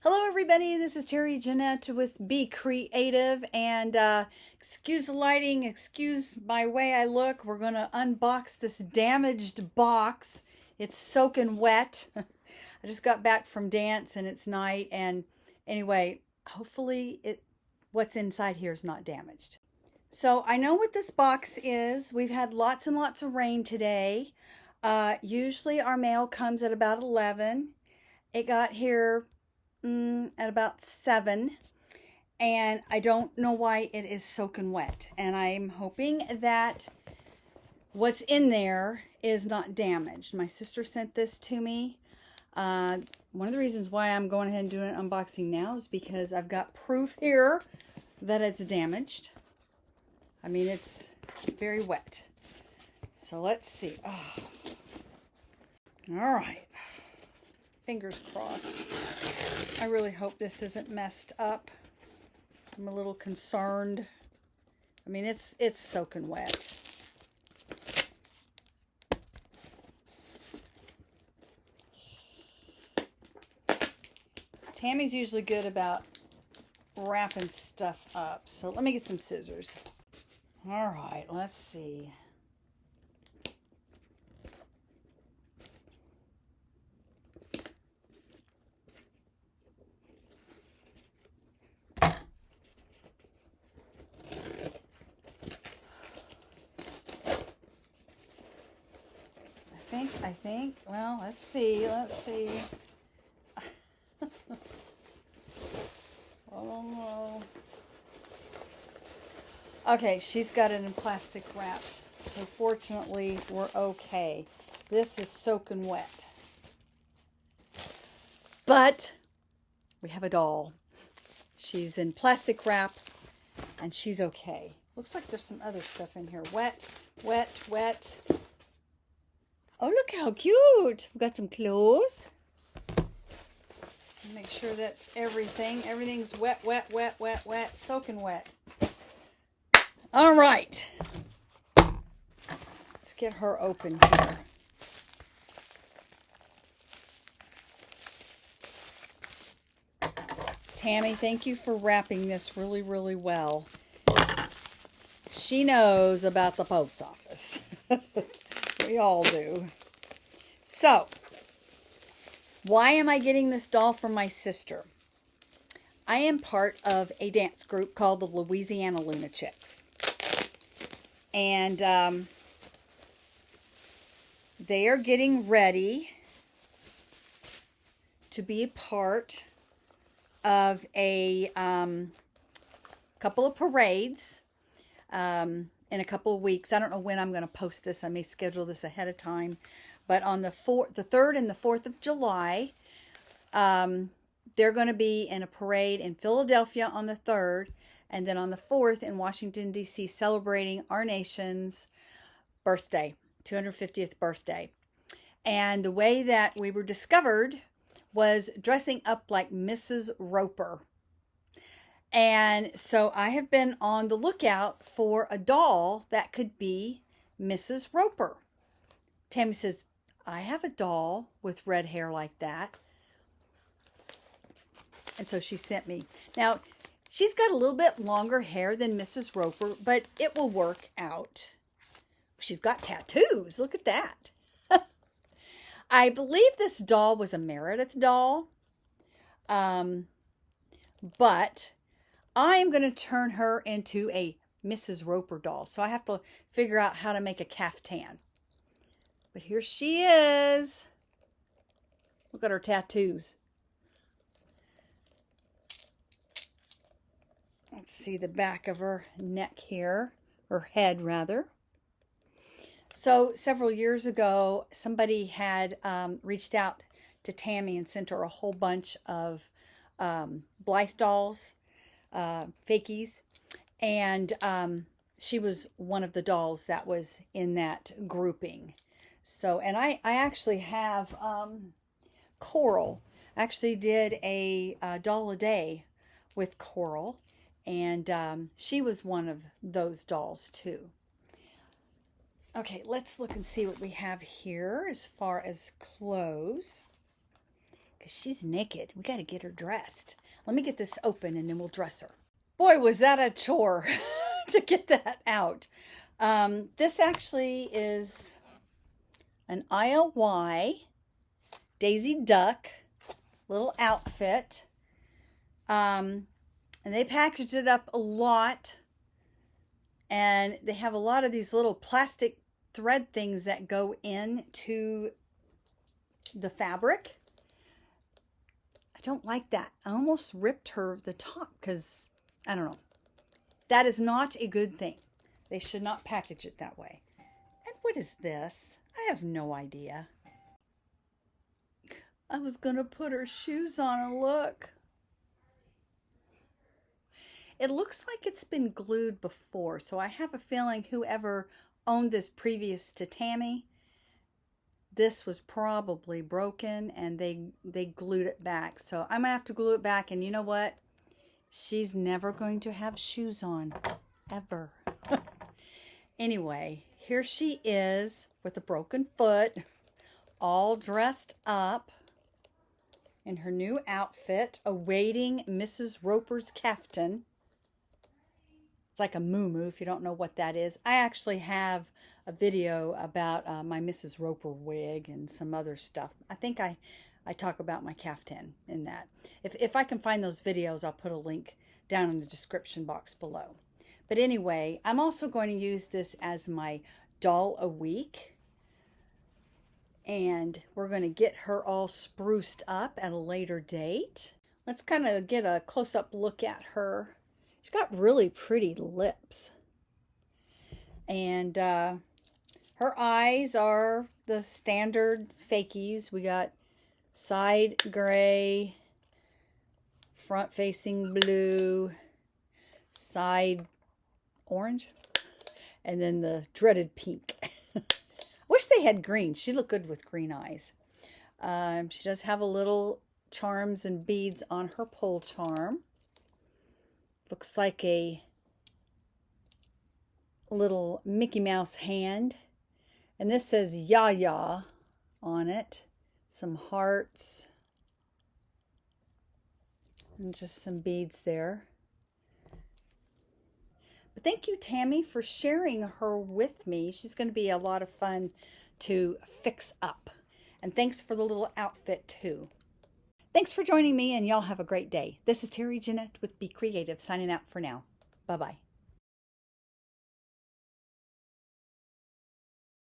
Hello everybody, this is Terry Jeanette with Be Creative, and excuse the lighting, excuse my way I look. We're going to unbox this damaged box. It's soaking wet. I just got back from dance and it's night, and anyway, hopefully what's inside here is not damaged. So I know what this box is. We've had lots and lots of rain today. Usually our mail comes at about 11. It got here at about 7, and I don't know why it is soaking wet, and I'm hoping that what's in there is not damaged. My sister sent this to me. One of the reasons why I'm going ahead and doing an unboxing now is because I've got proof here that it's damaged. I mean, it's very wet. So let's see. Oh. All right. Fingers crossed. I really hope this isn't messed up. I'm a little concerned. I mean, it's soaking wet. Tammy's usually good about wrapping stuff up. So let me get some scissors. All right, let's see. I think, well, let's see. Oh no. Okay, she's got it in plastic wraps, so fortunately we're okay. This is soaking wet. But we have a doll. She's in plastic wrap, and she's okay. Looks like there's some other stuff in here. Wet, wet, wet. Oh, look how cute. We've got some clothes. Make sure that's everything. Everything's wet, wet, wet, wet, wet, soaking wet. All right. Let's get her open here. Tammy, thank you for wrapping this really, really well. She knows about the post office. We all do. So, why am I getting this doll from my sister? I am part of a dance group called the Louisiana Lunatics. And they are getting ready to be a part of a couple of parades in a couple of weeks. I don't know when I'm going to post this. I may schedule this ahead of time. But on the 3rd and the 4th of July, they're going to be in a parade in Philadelphia on the 3rd, and then on the 4th in Washington, D.C., celebrating our nation's birthday, 250th birthday. And the way that we were discovered was dressing up like Mrs. Roper. And so I have been on the lookout for a doll that could be Mrs. Roper. Tammy says, I have a doll with red hair like that. And so she sent me. Now, she's got a little bit longer hair than Mrs. Roper, but it will work out. She's got tattoos. Look at that. I believe this doll was a Meredith doll. But I'm going to turn her into a Mrs. Roper doll. So I have to figure out how to make a caftan. But here she is. Look at her tattoos. Let's see the back of her neck here. Her head, rather. So several years ago, somebody had reached out to Tammy and sent her a whole bunch of Blythe dolls. Fakies, and she was one of the dolls that was in that grouping. So, and I actually have Coral. I actually did a doll a day with Coral, and she was one of those dolls too. Okay, let's look and see what we have here as far as clothes. because she's naked. We got to get her dressed. Let me get this open and then we'll dress her. Boy, was that a chore to get that out. This actually is an IOY Daisy Duck little outfit. And they packaged it up a lot. And they have a lot of these little plastic thread things that go into the fabric. I don't like that. I almost ripped her the top because, I don't know. That is not a good thing. They should not package it that way. And what is this? I have no idea. I was going to put her shoes on and look. It looks like it's been glued before, so I have a feeling whoever owned this previous to Tammy, this was probably broken and they glued it back. So I'm going to have to glue it back, and you know what? She's never going to have shoes on, ever. Anyway, here she is with a broken foot, all dressed up in her new outfit, awaiting Mrs. Roper's caftan. It's like a muumuu, if you don't know what that is. I actually have a video about my Mrs. Roper wig and some other stuff. I think I talk about my caftan in that. If I can find those videos, I'll put a link down in the description box below. But anyway, I'm also going to use this as my doll a week. And we're going to get her all spruced up at a later date. Let's kind of get a close-up look at her. She's got really pretty lips. And her eyes are the standard fakies. We got side gray, front facing blue, side orange, and then the dreaded pink. Wish they had green. She looked good with green eyes. She does have a little charms and beads on her pole charm. Looks like a little Mickey Mouse hand. And this says Yaya on it. Some hearts. And just some beads there. But thank you, Tammy, for sharing her with me. She's going to be a lot of fun to fix up. And thanks for the little outfit, too. Thanks for joining me, and y'all have a great day. This is Terry Jeanette with Be Creative, signing out for now. Bye-bye.